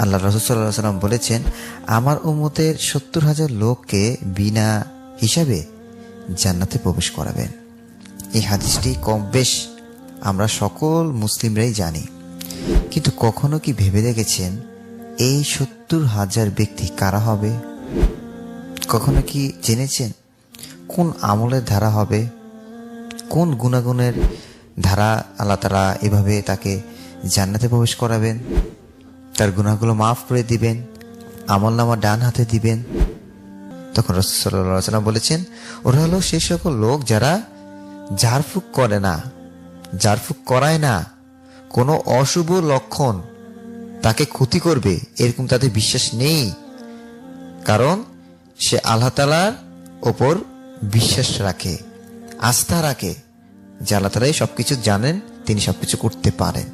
আল্লাহ রাসূল সাল্লাল্লাহু আলাইহি ওয়াসাল্লাম বলেছেন, আমার উম্মতের 70,000 লোককে বিনা হিসাবে জান্নাতে প্রবেশ করাবেন। এই হাদিসটি কম বেশ আমরা সকল মুসলিমরাই জানি, কিন্তু কখনো কি ভেবে দেখেছেন এই 70,000 ব্যক্তি কারা হবে? কখনো কি জেনেছেন কোন আমলের ধারা হবে, কোন গুণাগুণের ধারা আল্লাহ তাআলা এভাবে তাকে জান্নাতে প্রবেশ করাবেন, তার গুনাহগুলো মাফ করে দিবেন, আমলনামা ডান হাতে দিবেন? তখন রাসূল সাল্লাল্লাহু আলাইহি ওয়াসাল্লাম বলেছেন, ওরা হলো সেই সকল লোক যারা ঝাড়ফুঁক করে না, ঝাড়ফুঁক করায় না, কোনো অশুভ লক্ষণ তাকে ক্ষতি করবে এরকম তাদের বিশ্বাস নেই, কারণ সে আল্লাহ তাআলার ওপর বিশ্বাস রাখে, আস্থা রাখে যে আল্লাহ তাআলাই সবকিছু জানেন, তিনি সবকিছু করতে পারেন।